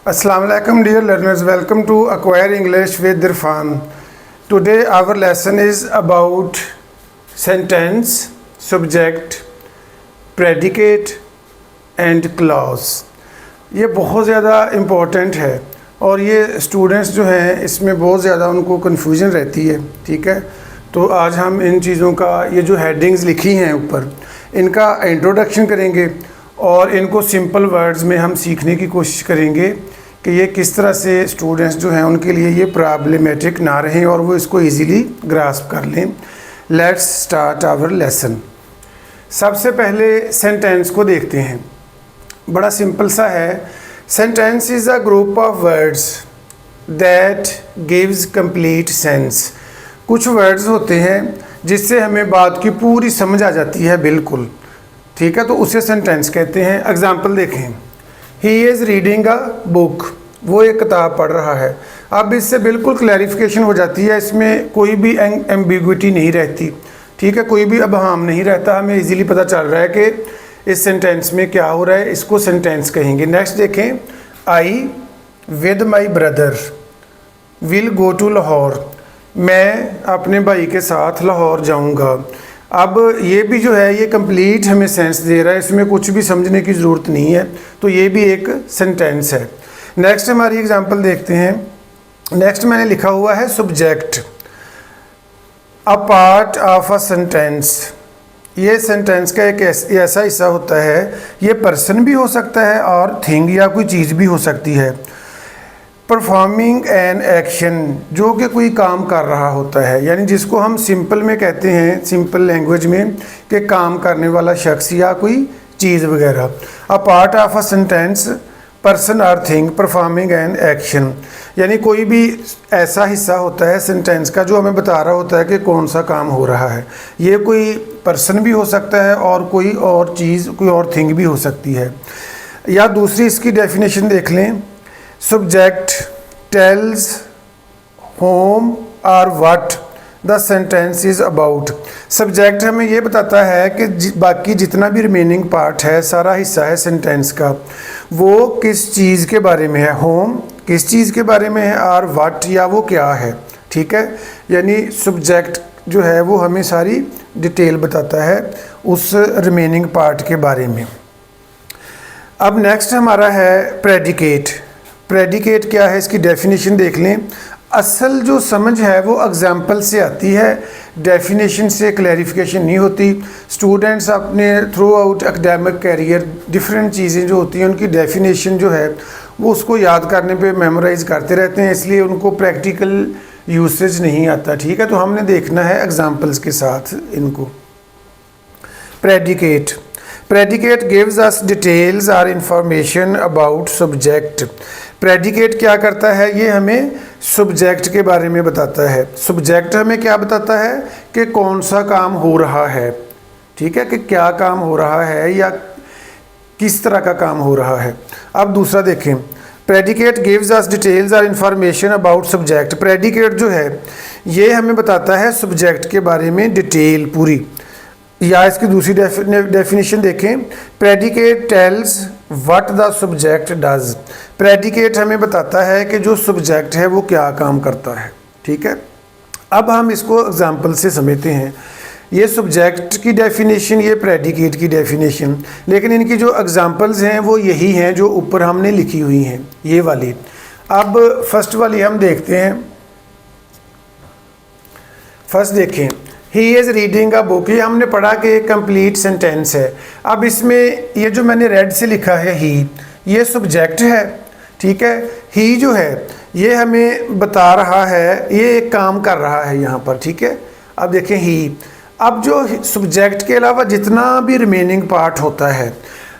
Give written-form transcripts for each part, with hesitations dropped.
Assalamu alaikum dear learners, welcome to Acquire English with Irfan. Today our lesson is about sentence, subject, predicate and clause. ये बहुत ज़्यादा important है और ये students जो हैं इसमें बहुत ज़्यादा उनको कन्फ्यूजन रहती है। ठीक है, तो आज हम इन चीज़ों का ये जो हेडिंग्स लिखी हैं ऊपर इनका इंट्रोडक्शन करेंगे और इनको सिंपल वर्ड्स में हम सीखने की कोशिश करेंगे कि ये किस तरह से स्टूडेंट्स जो हैं उनके लिए ये प्रॉब्लमेटिक ना रहें और वो इसको इजीली ग्रास्प कर लें। Let's start our lesson. सबसे पहले सेंटेंस को देखते हैं। बड़ा सिंपल सा है। Sentence is a group of words that gives complete sense. कुछ वर्ड्स होते हैं जिससे हमें बात की पूरी समझ आ जाती है बिल्कुल। ठीक है, तो उसे सेंटेंस कहते हैं। एग्जाम्पल देखें, he is reading a book, वो एक किताब पढ़ रहा है। अब इससे बिल्कुल क्लैरिफिकेशन हो जाती है, इसमें कोई भी एम्बिग्विटी नहीं रहती। ठीक है, कोई भी अबहम नहीं रहता, हमें इजीली पता चल रहा है कि इस सेंटेंस में क्या हो रहा है, इसको सेंटेंस कहेंगे। नेक्स्ट देखें, I with my brother will go to Lahore, मैं अपने भाई के साथ लाहौर जाऊंगा। अब ये भी जो है ये कंप्लीट हमें सेंस दे रहा है, इसमें कुछ भी समझने की ज़रूरत नहीं है, तो ये भी एक सेंटेंस है। नेक्स्ट हमारी एग्जांपल देखते हैं। नेक्स्ट मैंने लिखा हुआ है subject, a part of a sentence. ये सेंटेंस का एक ऐसा हिस्सा होता है, ये पर्सन भी हो सकता है और थिंग या कोई चीज़ भी हो सकती है। परफॉर्मिंग एन एक्शन, जो कि कोई काम कर रहा होता है, यानी जिसको हम सिंपल में कहते हैं, सिंपल लैंग्वेज में, कि काम करने वाला शख्स या कोई चीज़ वगैरह। A part of a sentence person और थिंग परफॉर्मिंग एन एक्शन, यानी कोई भी ऐसा हिस्सा होता है सेंटेंस का जो हमें बता रहा होता है कि कौन सा काम हो रहा है। ये कोई पर्सन भी हो सकता है और कोई और चीज़, कोई और थिंग भी हो सकती है। या दूसरी इसकी डेफिनेशन देख लें, subject tells whom or what the sentence is about। Subject हमें ये बताता है कि बाकी जितना भी रिमेनिंग पार्ट है, सारा हिस्सा है सेंटेंस का, वो किस चीज़ के बारे में है। होम किस चीज़ के बारे में है और व्हाट या वो क्या है। ठीक है, यानी सब्जेक्ट जो है वो हमें सारी डिटेल बताता है उस रिमेनिंग पार्ट के बारे में। अब नेक्स्ट हमारा है प्रेडिकेट। प्रेडिकेट क्या है, इसकी डेफिनेशन देख लें। असल जो समझ है वो एग्जाम्पल से आती है, डेफिनेशन से क्लैरिफिकेशन नहीं होती। स्टूडेंट्स अपने throughout academic career different चीज़ें जो होती हैं उनकी डेफिनेशन जो है वो उसको याद करने पे मेमोराइज करते रहते हैं, इसलिए उनको प्रैक्टिकल यूसेज नहीं आता। ठीक है, तो हमने देखना है एग्जाम्पल्स के साथ इनको। Predicate, predicate gives us details और इंफॉर्मेशन अबाउट सब्जेक्ट। प्रेडिकेट क्या करता है, ये हमें सब्जेक्ट के बारे में बताता है। सब्जेक्ट हमें क्या बताता है कि कौन सा काम हो रहा है। ठीक है, कि क्या काम हो रहा है या किस तरह का काम हो रहा है। अब दूसरा देखें, प्रेडिकेट गिव्स अस डिटेल्स और इंफॉर्मेशन अबाउट सब्जेक्ट। प्रेडिकेट जो है ये हमें बताता है सब्जेक्ट के बारे में डिटेल पूरी। या इसकी दूसरी डेफिनेशन देखें, predicate tells what the subject does. Predicate हमें बताता है कि जो सब्जेक्ट है वो क्या काम करता है। ठीक है, अब हम इसको एग्जांपल से समझते हैं। ये सब्जेक्ट की डेफिनेशन, ये प्रेडिकेट की डेफिनेशन, लेकिन इनकी जो एग्जांपल्स हैं वो यही हैं जो ऊपर हमने लिखी हुई हैं, ये वाली। अब फर्स्ट वाली हम देखते हैं। फर्स्ट देखें, he is reading a book. ये हमने पढ़ा कि एक कंप्लीट सेंटेंस है। अब इसमें ये जो मैंने रेड से लिखा है ही, ये सब्जेक्ट है। ठीक है, ही जो है ये हमें बता रहा है, ये एक काम कर रहा है यहाँ पर। ठीक है, अब देखें ही। अब जो सब्जेक्ट के अलावा जितना भी रिमेनिंग पार्ट होता है,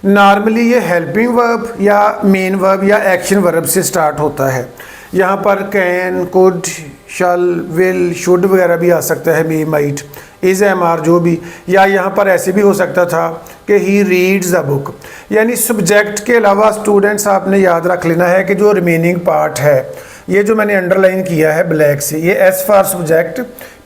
नॉर्मली ये हेल्पिंग वर्ब या मेन वर्ब या एक्शन वर्ब से स्टार्ट होता है। यहाँ पर can, could, shall, will, should वगैरह भी आ सकता है, मे, माइट, इज़, एम, आर, जो भी। या यहाँ पर ऐसे भी हो सकता था कि ही रीड्स अ बुक। यानी सब्जेक्ट के अलावा स्टूडेंट्स आपने याद रख लेना है कि जो रिमेनिंग पार्ट है, ये जो मैंने अंडरलाइन किया है ब्लैक से, ये S for subject,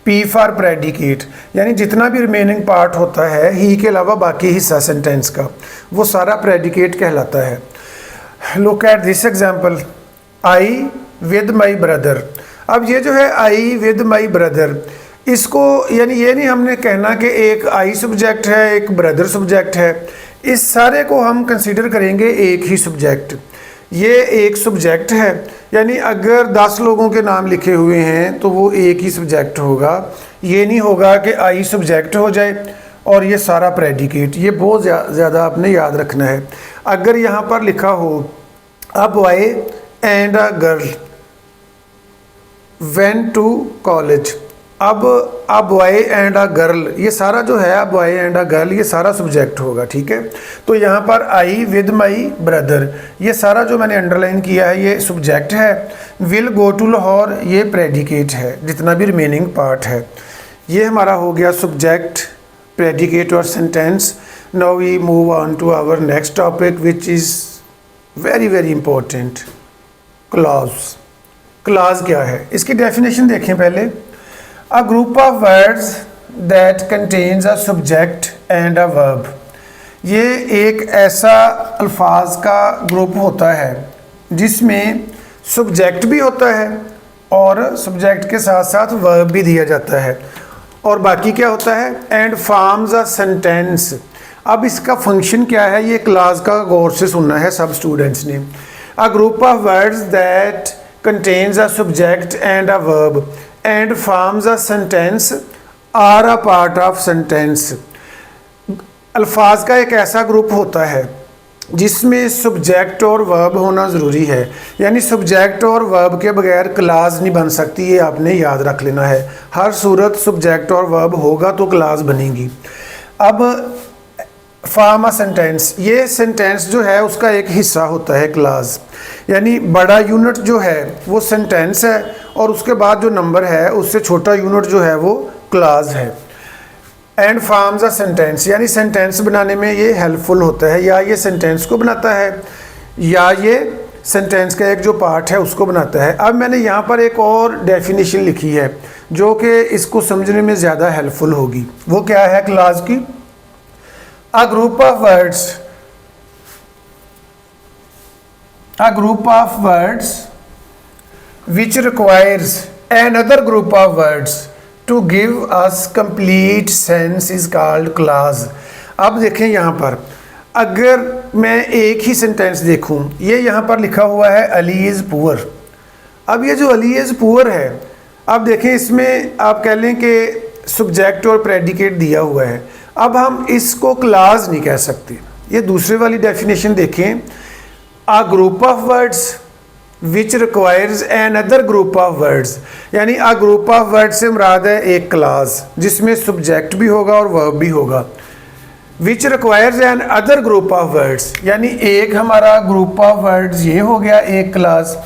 P for predicate, यानी जितना भी रिमेनिंग पार्ट होता है ही के अलावा बाकी हिस्सा सेंटेंस का, वो सारा प्रेडिकेट कहलाता है। Look at this example, I with my brother. अब ये जो है आई विद माई ब्रदर, इसको यानी ये नहीं हमने कहना कि एक आई सब्जेक्ट है एक ब्रदर सब्जेक्ट है, इस सारे को हम कंसीडर करेंगे एक ही सब्जेक्ट। ये एक सब्जेक्ट है, यानी अगर 10 लोगों के नाम लिखे हुए हैं तो वो एक ही सब्जेक्ट होगा। ये नहीं होगा कि आई सब्जेक्ट हो जाए और ये सारा प्रेडिकेट। ये बहुत ज़्यादा आपने याद रखना है। अगर यहाँ पर लिखा हो a boy and a girl went to college, अब a boy and a girl, ये सारा जो है a boy and a girl ये सारा सब्जेक्ट होगा, ठीक है। तो यहाँ पर आई विद माई ब्रदर, ये सारा जो मैंने अंडरलाइन किया है ये सब्जेक्ट है। विल गो टू लाहौर ये प्रेडिकेट है, जितना भी रिमेनिंग पार्ट है। ये हमारा हो गया सब्जेक्ट, प्रेडिकेट और sentence. Now we move on to our next topic which is very very important, clause. Clause क्या है, इसकी डेफिनेशन देखें पहले। A group of words that contains a subject and a verb। ये एक ऐसा अल्फाज का ग्रुप होता है जिसमें सब्जेक्ट भी होता है और सब्जेक्ट के साथ साथ वर्ब भी दिया जाता है, और बाकी क्या होता है, एंड फॉर्म्स अ सेंटेंस। अब इसका फंक्शन क्या है, ये क्लास का गौर से सुनना है सब स्टूडेंट्स ने। अ group of words that contains a subject and a verb and forms a sentence are a part of sentence। अल्फाज का एक ऐसा ग्रुप होता है जिसमें सब्जेक्ट और वर्ब होना ज़रूरी है, यानी सब्जेक्ट और वर्ब के बगैर क्लास नहीं बन सकती। ये आपने याद रख लेना है, हर सूरत सब्जेक्ट और वर्ब होगा तो क्लास बनेगी। अब फॉर्म अ सेंटेंस, ये सेंटेंस जो है उसका एक हिस्सा होता है क्लास, यानी बड़ा यूनिट जो है वो सेंटेंस है और उसके बाद जो नंबर है उससे छोटा यूनिट जो है वो क्लास है। एंड फॉर्म्स अ सेंटेंस, यानी सेंटेंस बनाने में ये हेल्पफुल होता है, या ये सेंटेंस को बनाता है या ये सेंटेंस का एक जो पार्ट है उसको बनाता है। अब मैंने यहाँ पर एक और डेफिनेशन लिखी है जो कि इसको समझने में ज़्यादा हेल्पफुल होगी। वो क्या है क्लास की, A group of words which requires another group of words to give us complete sense is called clause। अब देखें यहाँ पर, अगर मैं एक ही सेंटेंस देखूँ, ये यहाँ पर लिखा हुआ है अली इज़ पुअर। अब ये जो अली इज़ पुअर है, अब देखें इसमें आप कह लें कि सब्जेक्ट और प्रेडिकेट दिया हुआ है। अब हम इसको क्लास नहीं कह सकते। ये दूसरे वाली डेफिनेशन देखें, a group of words which requires another group of words, यानी आ ग्रुप ऑफ वर्ड्स से मुराद है एक क्लास जिसमें सब्जेक्ट भी होगा और वर्ब भी होगा। विच requires another group of words, यानी एक हमारा ग्रुप ऑफ वर्ड्स ये हो गया एक क्लास,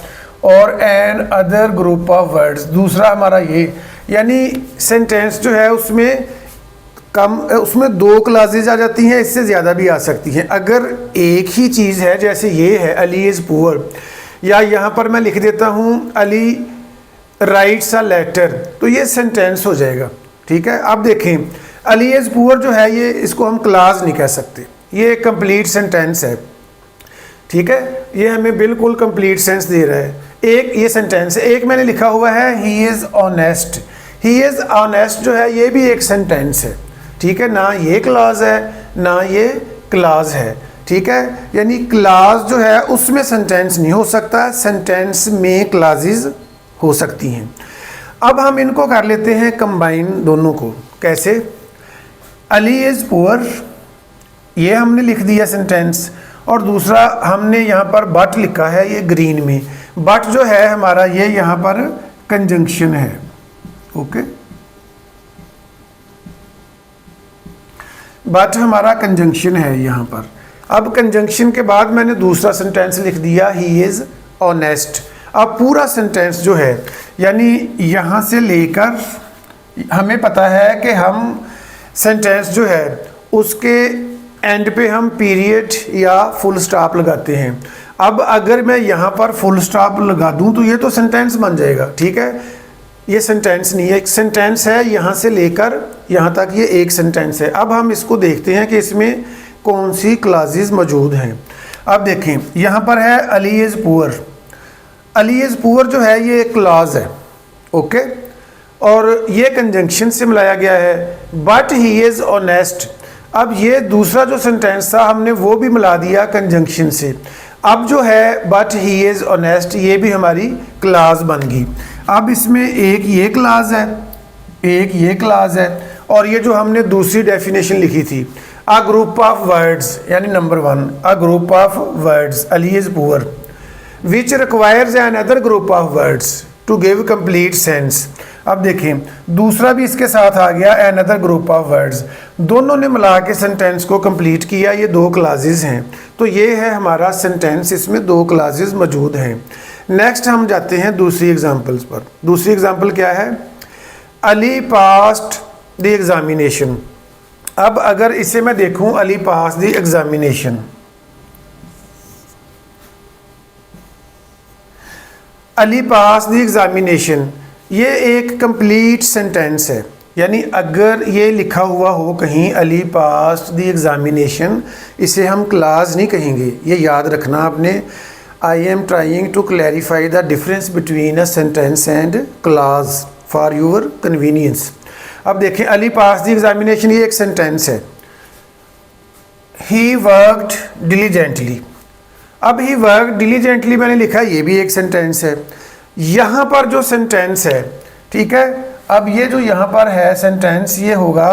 और another group of words दूसरा हमारा ये, यानी सेंटेंस जो है उसमें उसमें 2 क्लासेज आ जाती हैं, इससे ज़्यादा भी आ सकती हैं। अगर एक ही चीज़ है, जैसे ये है अली इज़ पुअर, या यहाँ पर मैं लिख देता हूँ अली राइट्स अ लेटर, तो ये सेंटेंस हो जाएगा, ठीक है। अब देखें अली इज़ पुअर जो है ये, इसको हम क्लास नहीं कह सकते, ये कंप्लीट सेंटेंस है, ठीक है। ये हमें बिल्कुल कंप्लीट सेंस दे रहा है। एक ये सेंटेंस है, एक मैंने लिखा हुआ है he is honest. He is honest जो है ये भी एक सेंटेंस है, ठीक है, ना ये क्लास है ना ये क्लास है, ठीक है। यानी क्लास जो है उसमें सेंटेंस नहीं हो सकता, सेंटेंस में क्लासेस हो सकती हैं। अब हम इनको कर लेते हैं कंबाइन दोनों को। कैसे, अली इज़ पुअर ये हमने लिख दिया सेंटेंस, और दूसरा हमने यहाँ पर बट लिखा है ये ग्रीन में। बट जो है हमारा ये यहाँ पर कंजंक्शन है, ओके। बट हमारा कंजंक्शन है यहाँ पर। अब कंजंक्शन के बाद मैंने दूसरा सेंटेंस लिख दिया ही इज़ ऑनेस्ट। अब पूरा सेंटेंस जो है, यानी यहाँ से लेकर हमें पता है कि हम सेंटेंस जो है उसके एंड पे हम पीरियड या फुल स्टॉप लगाते हैं। अब अगर मैं यहाँ पर फुल स्टॉप लगा दूँ तो ये तो सेंटेंस बन जाएगा, ठीक है। ये सेंटेंस नहीं है, एक सेंटेंस है, यहाँ से लेकर यहाँ तक ये एक सेंटेंस है। अब हम इसको देखते हैं कि इसमें कौन सी क्लासेस मौजूद हैं। अब देखें यहाँ पर है Ali is poor. Ali is poor जो है ये एक क्लॉज है, ओके, और ये कंजंक्शन से मिलाया गया है। बट ही इज़ ऑनेस्ट, अब ये दूसरा जो सेंटेंस था हमने वो भी मिला दिया कंजंक्शन से। अब जो है बट ही इज़ ऑनेस्ट ये भी हमारी क्लास बन गई। अब इसमें एक ये क्लास है, एक ये क्लास है, और ये जो हमने दूसरी डेफिनेशन लिखी थी, अ ग्रुप ऑफ वर्ड्स, यानी number 1, a group of words Ali is poor which requires another group of words to give complete sense. अब देखें दूसरा भी इसके साथ आ गया, अनदर ग्रुप ऑफ वर्ड्स, दोनों ने मिला के सेंटेंस को कंप्लीट किया। ये दो क्लासेस हैं, तो ये है हमारा सेंटेंस, इसमें दो क्लासेस मौजूद हैं। नेक्स्ट हम जाते हैं दूसरी एग्जांपल्स पर। दूसरी एग्जांपल क्या है, अली पास्ड द एग्जामिनेशन। अब अगर इसे मैं देखूं, Ali pass the examination, Ali pass the examination, ये एक कंप्लीट सेंटेंस है। यानी अगर ये लिखा हुआ हो कहीं अली पास द एग्जामिनेशन, इसे हम क्लास नहीं कहेंगे, ये याद रखना आपने। I am trying to clarify the difference between a sentence and class for your convenience. अब देखें अली पास द एग्जामिनेशन, ये एक सेंटेंस है। ही वर्कड डिलीजेंटली, अब ही वर्क डिलीजेंटली मैंने लिखा, ये भी एक सेंटेंस है। यहाँ पर जो सेंटेंस है, ठीक है, अब ये जो यहाँ पर है सेंटेंस, ये होगा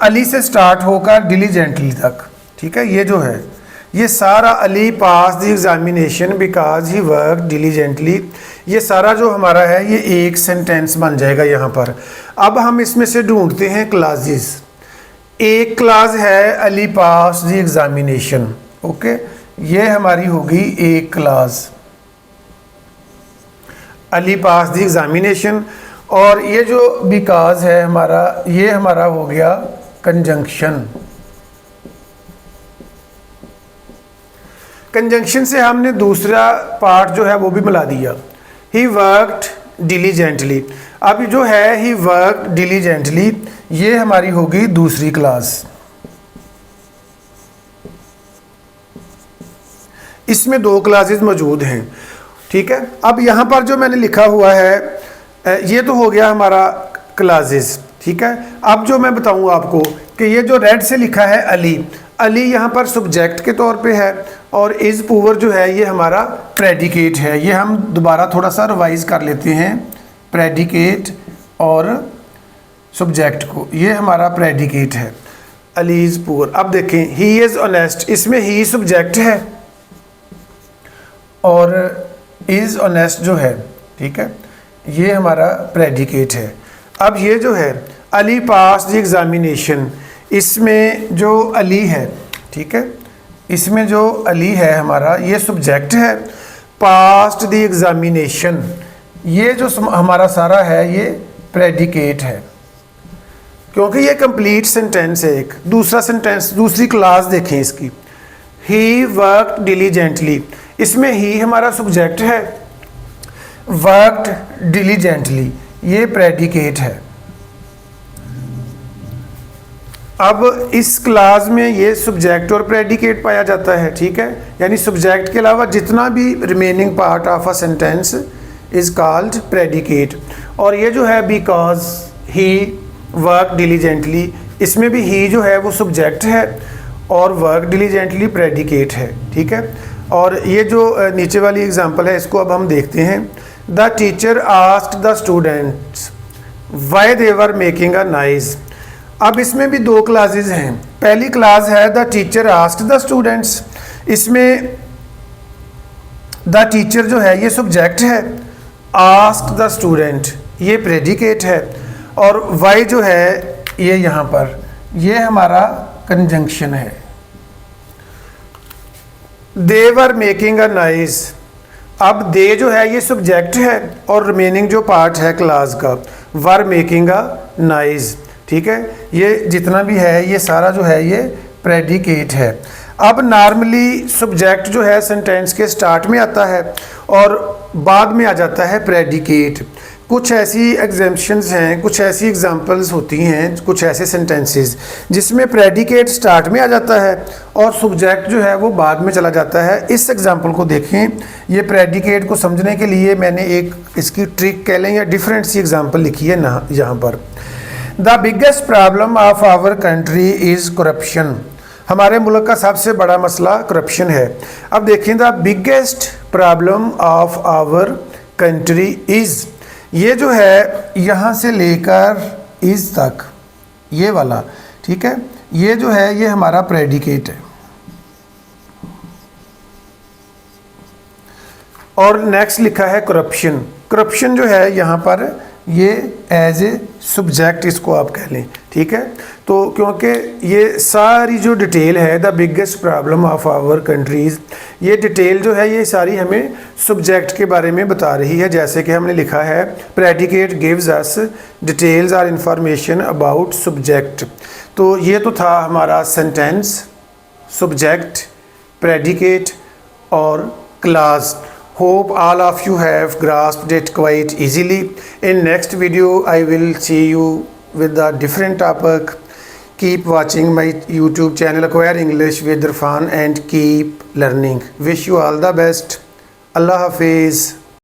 अली से स्टार्ट होकर डिलीजेंटली तक, ठीक है। ये जो है ये सारा Ali pass the examination because he work diligently, ये सारा जो हमारा है ये एक सेंटेंस बन जाएगा यहाँ पर। अब हम इसमें से ढूंढते हैं क्लासेस। एक क्लास है Ali pass the examination, okay, ये हमारी होगी एक class Ali pass the examination. और ये जो बिकॉज है हमारा, ये हमारा हो गया कंजंक्शन। कंजंक्शन से हमने दूसरा पार्ट जो है वो भी मिला दिया, ही वर्कड डिलीजेंटली। अब जो है ही वर्कड डिलीजेंटली, ये हमारी होगी दूसरी क्लास। इसमें दो क्लासेस मौजूद हैं, ठीक है। अब यहाँ पर जो मैंने लिखा हुआ है ये तो हो गया हमारा क्लासेस, ठीक है। अब जो मैं बताऊँगा आपको कि ये जो रेड से लिखा है अली, अली यहाँ पर सब्जेक्ट के तौर पे है, और इज़ पुअर जो है ये हमारा प्रेडिकेट है। ये हम दोबारा थोड़ा सा रिवाइज कर लेते हैं, प्रेडिकेट और सब्जेक्ट को, ये हमारा प्रेडिकेट है अली इज़ पुअर। अब देखें ही इज़ ऑनेस्ट, इसमें ही सब्जेक्ट है और इज़ ऑनेस्ट जो है, ठीक है, ये हमारा प्रेडिकेट है। अब ये जो है अली पास द एग्जामिनेशन, इसमें जो अली है, ठीक है, इसमें जो अली है हमारा ये सब्जेक्ट है। पास्ट द एग्जामिनेशन, ये जो हमारा सारा है ये प्रेडिकेट है, क्योंकि ये कंप्लीट सेंटेंस है। एक दूसरा सेंटेंस, दूसरी क्लास देखें इसकी, ही वर्कड डिलीजेंटली, इसमें ही हमारा सब्जेक्ट है, वर्कड डिलीजेंटली ये प्रेडिकेट है। अब इस क्लास में ये सब्जेक्ट और प्रेडिकेट पाया जाता है, ठीक है। यानी सब्जेक्ट के अलावा जितना भी remaining part of a sentence is called predicate. और ये जो है बिकॉज ही वर्क डिलीजेंटली, इसमें भी ही जो है वो सब्जेक्ट है और वर्क डिलीजेंटली प्रेडिकेट है, ठीक है। और ये जो नीचे वाली एग्जांपल है इसको अब हम देखते हैं। The teacher asked the students why they were making a noise. अब इसमें भी दो क्लासेस हैं। पहली क्लास है the teacher asked the students, इसमें द टीचर जो है ये सब्जेक्ट है, आस्क्ड द स्टूडेंट ये प्रेडिकेट है, और वाई जो है ये यहाँ पर ये हमारा कंजंक्शन है। दे वर मेकिंग अ नॉइज, अब दे जो है ये सब्जेक्ट है और रिमेनिंग जो पार्ट है क्लास का वर मेकिंग अ नॉइज, ठीक है। ये जितना भी है ये सारा जो है ये प्रेडिकेट है। अब नॉर्मली सब्जेक्ट जो है सेंटेंस के स्टार्ट में आता है और बाद में आ जाता है प्रेडिकेट। कुछ ऐसी एग्जाम्पशंस हैं, कुछ ऐसी एग्जांपल्स होती हैं, कुछ ऐसे सेंटेंसेस जिसमें प्रेडिकेट स्टार्ट में आ जाता है और सब्जेक्ट जो है वो बाद में चला जाता है। इस एग्जांपल को देखें, ये प्रेडिकेट को समझने के लिए मैंने एक इसकी ट्रिक कह लें या डिफरेंट सी एग्जांपल लिखी है ना यहाँ पर। The biggest problem of our country is corruption. हमारे मुल्क का सबसे बड़ा मसला करप्शन है। अब देखें, the biggest problem of our country is, ये जो है यहाँ से लेकर इज़ तक ये वाला, ठीक है, ये जो है ये हमारा प्रेडिकेट है। और नेक्स्ट लिखा है करप्शन। करप्शन जो है यहाँ पर ये एज ए सब्जेक्ट इसको आप कह लें, ठीक है। तो क्योंकि ये सारी जो डिटेल है the biggest problem of our countries, ये डिटेल जो है ये सारी हमें सब्जेक्ट के बारे में बता रही है। जैसे कि हमने लिखा है प्रेडिकेट गिव्स अस डिटेल्स और इंफॉर्मेशन अबाउट सब्जेक्ट। तो ये तो था हमारा सेंटेंस, सब्जेक्ट, प्रेडिकेट और class. Hope all of you have grasped it quite easily. In next video I will see you with a different topic. Keep watching my YouTube channel Acquire English with Irfan and keep learning. Wish you all the best. Allah Hafiz.